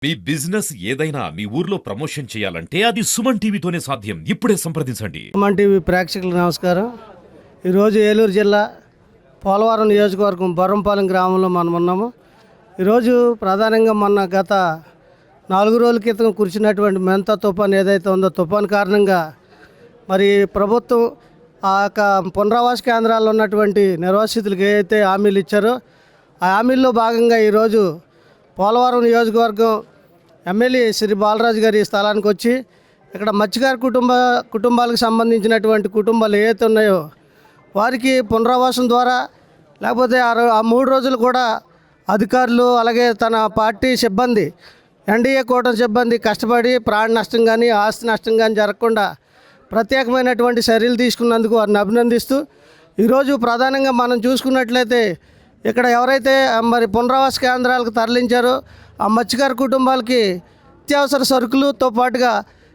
మీ business ఏదైనా మీ ఊర్లో promotion చేయాలంటే అది సుమన్ టీవీతోనే సాధ్యం. ఇప్పుడే సంప్రదించండి. సుమన్ టీవీ ప్రేక్షకులకు నమస్కారం. ఈరోజు ఏలూరు జిల్లా పోలవరం నియోజకవర్గం బొర్రంపాలెం గ్రామంలో మనం ఉన్నాము. ఈరోజు ప్రధానంగా మొన్న గత 4 రోజుల క్రితం కురిసినటువంటి మెంత తుఫాన్ ఏదైతే ఉందో తుఫాన్ కారణంగా మరి ప్రభుత్వం ఆ యొక్క పునరావాస కేంద్రాల్లో ఉన్నటువంటి నిర్వాసితులకు ఏదైతే హామీలు ఇచ్చారో ఆ హామీల్లో భాగంగా ఈరోజు పోలవరం నియోజకవర్గం ఎమ్మెల్యే శ్రీ బాలరాజు గారి స్థలానికి వచ్చి ఇక్కడ మత్స్యకార కుటుంబాలకు సంబంధించినటువంటి కుటుంబాలు ఏవైతే ఉన్నాయో వారికి పునరావాసం ద్వారా లేకపోతే ఆ 3 రోజులు కూడా అధికారులు అలాగే తన పార్టీ సిబ్బంది ఎన్డీఏ కూటమి సిబ్బంది కష్టపడి ప్రాణ నష్టం కానీ ఆస్తి నష్టం కానీ జరగకుండా ప్రత్యేకమైనటువంటి చర్యలు తీసుకున్నందుకు వారిని అభినందిస్తూ ఈరోజు ప్రధానంగా మనం చూసుకున్నట్లయితే ఇక్కడ ఎవరైతే మరి పునరావాస కేంద్రాలకు తరలించారో ఆ మత్స్యకార కుటుంబాలకి అత్యవసర సరుకులతో పాటుగా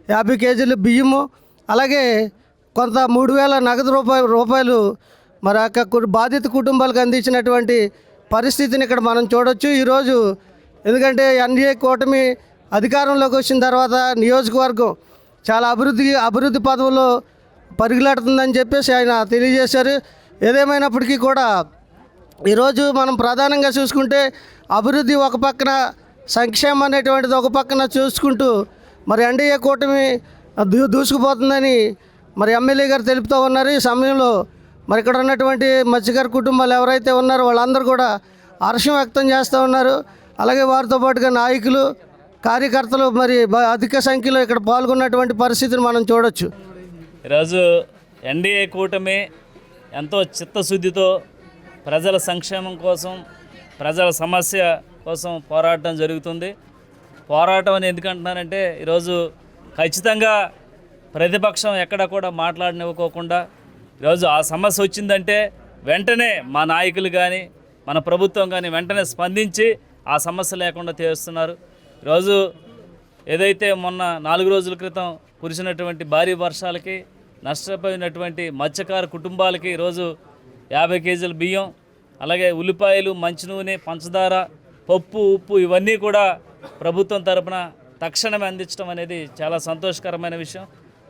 50 కేజీలు బియ్యము అలాగే కొంత 3,000 నగదు రూపాయలు మరి బాధిత కుటుంబాలకు అందించినటువంటి పరిస్థితిని ఇక్కడ మనం చూడొచ్చు. ఈరోజు ఎందుకంటే ఎన్డీఏ కూటమి అధికారంలోకి వచ్చిన తర్వాత నియోజకవర్గం చాలా అభివృద్ధి పదవుల్లో పరుగులాడుతుందని చెప్పేసి ఆయన తెలియజేశారు. ఏదేమైనప్పటికీ కూడా ఈరోజు మనం ప్రధానంగా చూసుకుంటే అభివృద్ధి ఒక పక్కన సంక్షేమం అనేటువంటిది ఒక పక్కన చూసుకుంటూ మరి ఎన్డీఏ కూటమి దూసుకుపోతుందని మరి ఎమ్మెల్యే గారు తెలుపుతూ ఉన్నారు. ఈ సమయంలో మరి ఇక్కడ ఉన్నటువంటి మత్స్యకార కుటుంబాలు ఎవరైతే ఉన్నారో వాళ్ళందరూ కూడా హర్షం వ్యక్తం చేస్తూ ఉన్నారు. అలాగే వారితో పాటుగా నాయకులు కార్యకర్తలు మరి అధిక సంఖ్యలో ఇక్కడ పాల్గొన్నటువంటి పరిస్థితిని మనం చూడొచ్చు. ఈరోజు ఎన్డీఏ కూటమి ఎంతో చిత్తశుద్ధితో ప్రజల సంక్షేమం కోసం ప్రజల సమస్య కోసం పోరాటం జరుగుతుంది. పోరాటం అని ఎందుకంటున్నానంటే ఈరోజు ఖచ్చితంగా ప్రతిపక్షం ఎక్కడ కూడా మాట్లాడనివ్వకోకుండా ఈరోజు ఆ సమస్య వచ్చిందంటే వెంటనే మా నాయకులు కానీ మన ప్రభుత్వం కానీ వెంటనే స్పందించి ఆ సమస్య లేకుండా తీరుస్తున్నారు. ఈరోజు ఏదైతే మొన్న 4 రోజుల క్రితం కురిసినటువంటి భారీ వర్షాలకి నష్టపోయినటువంటి మత్స్యకార కుటుంబాలకి ఈరోజు 50 కేజీల బియ్యం అలాగే ఉల్లిపాయలు మంచినూనె పంచదార పప్పు ఉప్పు ఇవన్నీ కూడా ప్రభుత్వం తరపున తక్షణమే అందించడం అనేది చాలా సంతోషకరమైన విషయం.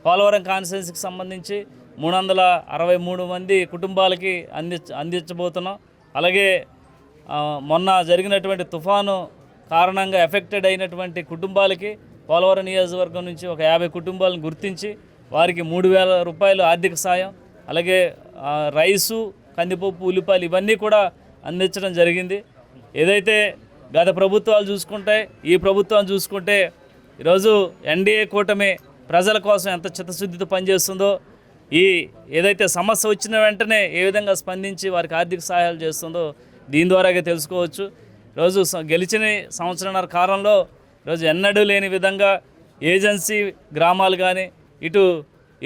పోలవరం కాన్స్టిట్యున్సీకి సంబంధించి 363 మంది కుటుంబాలకి అందించబోతున్నాం. అలాగే మొన్న జరిగినటువంటి తుఫాను కారణంగా ఎఫెక్టెడ్ అయినటువంటి కుటుంబాలకి పోలవరం నియోజకవర్గం నుంచి ఒక 50 కుటుంబాలను గుర్తించి వారికి 3,000 రూపాయలు ఆర్థిక సాయం అలాగే రైసు కందిపప్పు ఉల్లిపాయలు ఇవన్నీ కూడా అందించడం జరిగింది. ఏదైతే గత ప్రభుత్వాలు చూసుకుంటే ఈ ప్రభుత్వం చూసుకుంటే ఈరోజు ఎన్డీఏ కూటమి ప్రజల కోసం ఎంత చిత్తశుద్ధితో పనిచేస్తుందో ఏదైతే సమస్య వచ్చిన వెంటనే ఏ విధంగా స్పందించి వారికి ఆర్థిక సహాయాలు చేస్తుందో దీని ద్వారాగా తెలుసుకోవచ్చు. ఈరోజు గెలిచిన సంవత్సరాల కాలంలో ఈరోజు ఎన్నడూ లేని విధంగా ఏజెన్సీ గ్రామాలు కానీ ఇటు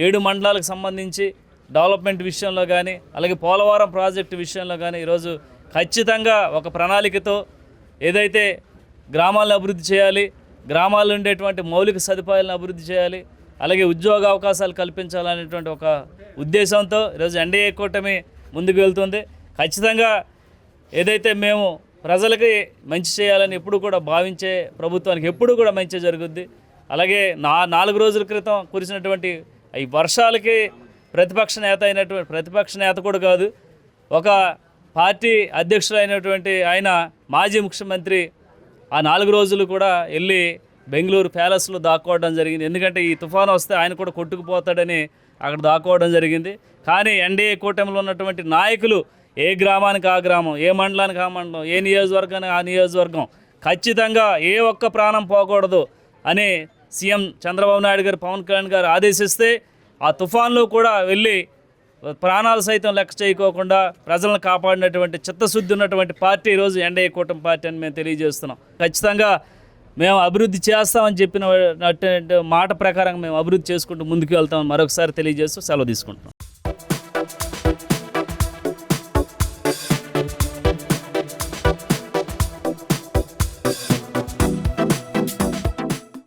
7 మండలాలకు సంబంధించి డెవలప్మెంట్ విషయంలో కానీ అలాగే పోలవరం ప్రాజెక్టు విషయంలో కానీ ఈరోజు ఖచ్చితంగా ఒక ప్రణాళికతో ఏదైతే గ్రామాలను అభివృద్ధి చేయాలి, గ్రామాల్లో ఉండేటువంటి మౌలిక సదుపాయాలను అభివృద్ధి చేయాలి, అలాగే ఉద్యోగ అవకాశాలు కల్పించాలనేటువంటి ఒక ఉద్దేశంతో ఈరోజు ఎన్డీఏ కూటమి ముందుకు వెళ్తుంది. ఖచ్చితంగా ఏదైతే మేము ప్రజలకి మంచి చేయాలని ఎప్పుడు కూడా భావించే ప్రభుత్వానికి ఎప్పుడు కూడా మంచి జరుగుద్ది. అలాగే 4 రోజుల క్రితం కురిసినటువంటి ఈ వర్షాలకి ప్రతిపక్ష నేత కూడా కాదు, ఒక పార్టీ అధ్యక్షులైనటువంటి ఆయన మాజీ ముఖ్యమంత్రి ఆ 4 రోజులు కూడా వెళ్ళి బెంగళూరు ప్యాలెస్లో దాక్కోవడం జరిగింది. ఎందుకంటే ఈ తుఫాను వస్తే ఆయన కూడా కొట్టుకుపోతాడని అక్కడ దాక్కోవడం జరిగింది. కానీ ఎన్డీఏ కూటమిలో ఉన్నటువంటి నాయకులు ఏ గ్రామానికి ఆ గ్రామం, ఏ మండలానికి ఆ మండలం, ఏ నియోజకవర్గానికి ఆ నియోజకవర్గం ఖచ్చితంగా ఏ ఒక్క ప్రాణం పోకూడదు అని సీఎం చంద్రబాబు నాయుడు గారు పవన్ కళ్యాణ్ గారు ఆదేశిస్తే ఆ తుఫాన్లో కూడా వెళ్ళి ప్రాణాలు సైతం లెక్క చేయకోకుండా ప్రజలను కాపాడినటువంటి చిత్తశుద్ధి ఉన్నటువంటి పార్టీ ఈరోజు ఎన్డీఏ కూటమి పార్టీ అని మేము తెలియజేస్తున్నాం. ఖచ్చితంగా మేము అభివృద్ధి చేస్తామని చెప్పిన మాట ప్రకారం మేము అభివృద్ధి చేసుకుంటూ ముందుకు వెళ్తామని మరొకసారి తెలియజేస్తూ సెలవు తీసుకుంటున్నాం.